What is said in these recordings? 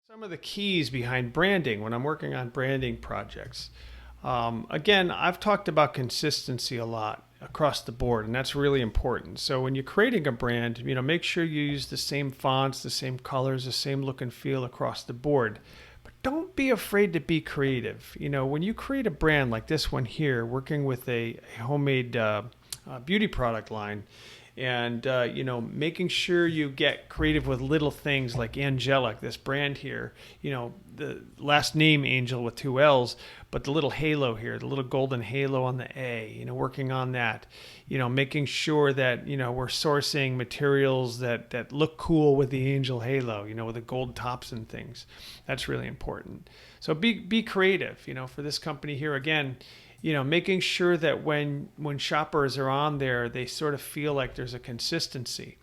Some of the keys behind branding when I'm working on branding projects. Again, I've talked about consistency a lot across the board, and that's really important. So when you're creating a brand, make sure you use the same fonts, the same colors, the same look and feel across the board. But don't be afraid to be creative. When you create a brand like this one here, working with a homemade beauty product line, and making sure you get creative with little things like Angelic, this brand here, the last name Angel with two L's, but the little halo here, the little golden halo on the A, working on that, making sure that we're sourcing materials that look cool with the Angel halo, with the gold tops and things. That's really important. So be creative. For this company here, again, making sure that when shoppers are on there, they sort of feel like there's a consistency.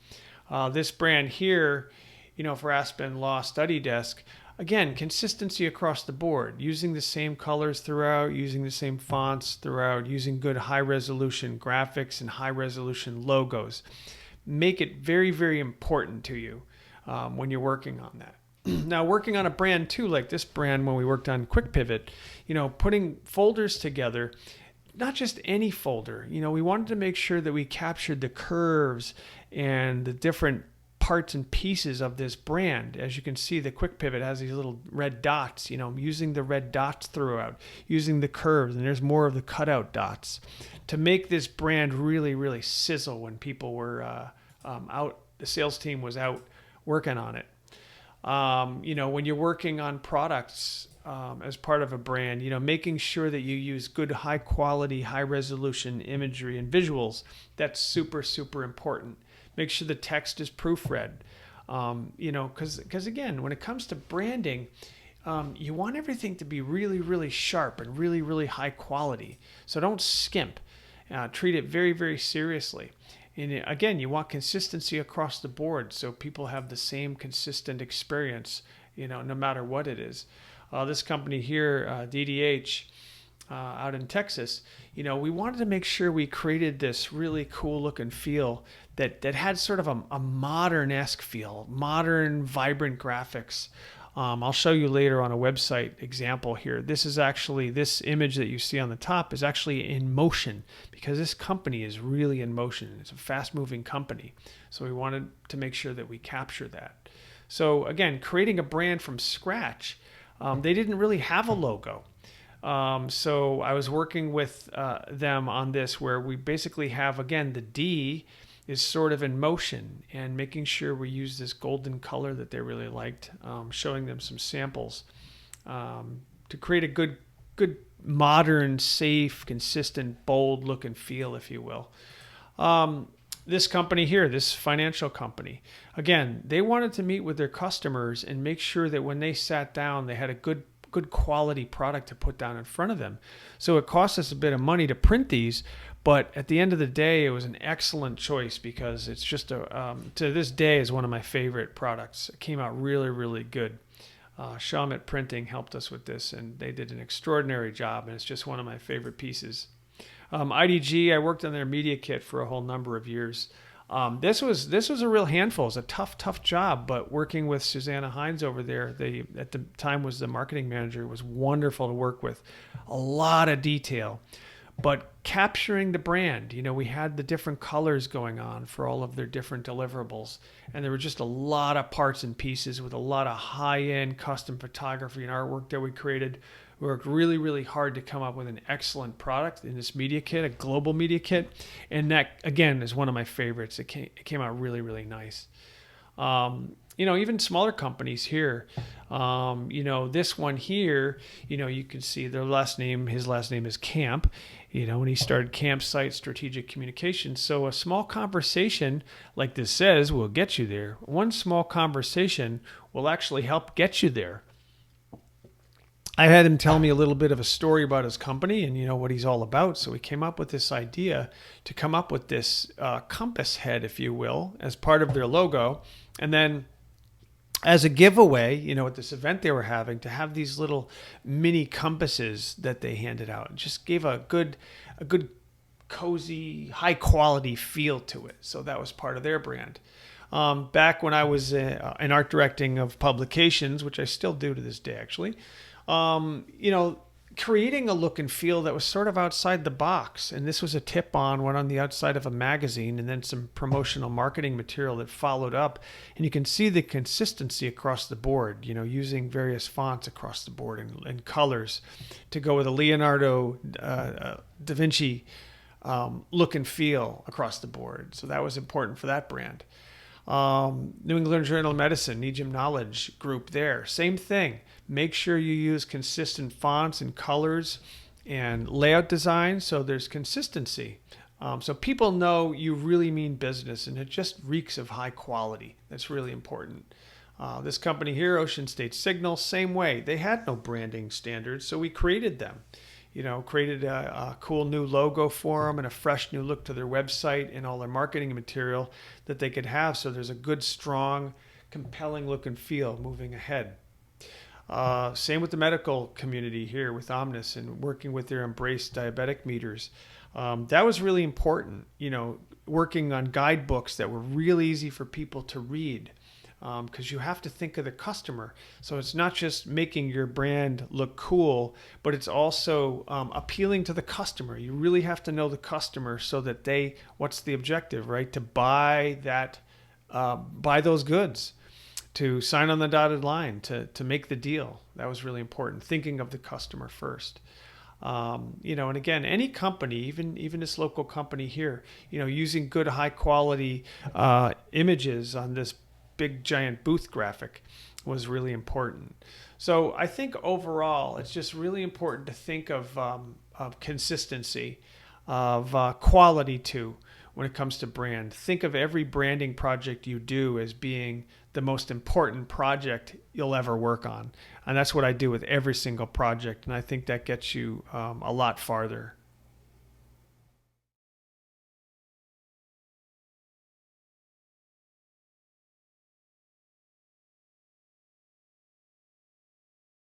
This brand here, for Aspen Law Study Desk, again, consistency across the board, using the same colors throughout, using the same fonts throughout, using good high resolution graphics and high resolution logos. Make it very, very important to you when you're working on that. Now, working on a brand too, like this brand when we worked on Quick Pivot, putting folders together, not just any folder. We wanted to make sure that we captured the curves and the different parts and pieces of this brand. As you can see, the Quick Pivot has these little red dots, using the red dots throughout, using the curves, and there's more of the cutout dots to make this brand really, really sizzle when people were out, the sales team was out working on it. When you're working on products as part of a brand, making sure that you use good, high quality, high resolution imagery and visuals, that's super, super important. Make sure the text is proofread. Because again, when it comes to branding, you want everything to be really, really sharp and really, really high quality. So don't skimp. Treat it very, very seriously. And again, you want consistency across the board so people have the same consistent experience, no matter what it is. This company here, DDH, out in Texas, we wanted to make sure we created this really cool look and feel that had sort of a modern-esque feel, modern, vibrant graphics. I'll show you later on a website example here. This image that you see on the top is actually in motion because this company is really in motion. It's a fast-moving company. So we wanted to make sure that we capture that. So again, creating a brand from scratch, they didn't really have a logo. So I was working with them on this where we basically have, again, the D is sort of in motion and making sure we use this golden color that they really liked, showing them some samples to create a good modern, safe, consistent, bold look and feel, if you will. This company here, this financial company, again, they wanted to meet with their customers and make sure that when they sat down, they had a good quality product to put down in front of them. So it cost us a bit of money to print these, but at the end of the day, it was an excellent choice because it's just to this day is one of my favorite products. It came out really, really good. Shawmut Printing helped us with this, and they did an extraordinary job, and it's just one of my favorite pieces. IDG, I worked on their media kit for a whole number of years. This was a real handful. It was a tough job, but working with Susanna Hines over there, at the time was the marketing manager, was wonderful to work with. A lot of detail, but capturing the brand. We had the different colors going on for all of their different deliverables, and there were just a lot of parts and pieces with a lot of high-end custom photography and artwork that we created. We worked really, really hard to come up with an excellent product in this media kit, a global media kit. And that, again, is one of my favorites. It came out really, really nice. Even smaller companies here, this one here, you can see his last name is Camp, and he started Campsite Strategic Communications. So a small conversation like this says will get you there. One small conversation will actually help get you there. I had him tell me a little bit of a story about his company and what he's all about. So we came up with this idea to come up with this compass head, if you will, as part of their logo. And then as a giveaway, at this event they were having, to have these little mini compasses that they handed out. It just gave a good cozy, high quality feel to it. So that was part of their brand. Back when I was in art directing of publications, which I still do to this day, actually, you know, creating a look and feel that was sort of outside the box. And this was a tip on one on the outside of a magazine, and then some promotional marketing material that followed up. And you can see the consistency across the board, you know, using various fonts across the board and colors to go with a Leonardo da Vinci look and feel across the board. So that was important for that brand. New England Journal of Medicine, NEJM Knowledge group there. Same thing. Make sure you use consistent fonts and colors and layout design so there's consistency. So people know you really mean business, and it just reeks of high quality. That's really important. This company here, Ocean State Signal, same way. They had no branding standards, so we created them. You know, created a cool new logo for them and a fresh new look to their website and all their marketing material that they could have, so there's a good, strong, compelling look and feel moving ahead. Same with the medical community here with Omnis and working with their Embrace diabetic meters. That was really important, you know, working on guidebooks that were really easy for people to read. Because you have to think of the customer. So it's not just making your brand look cool, but it's also appealing to the customer. You really have to know the customer so that they, what's the objective, right? To buy that, buy those goods, to sign on the dotted line, to make the deal. That was really important, thinking of the customer first. You know, and again, any company, even this local company here, you know, using good, high quality images on this big giant booth graphic was really important. So I think overall, it's just really important to think of consistency, of quality too, when it comes to brand. Think of every branding project you do as being the most important project you'll ever work on. And that's what I do with every single project. And I think that gets you a lot farther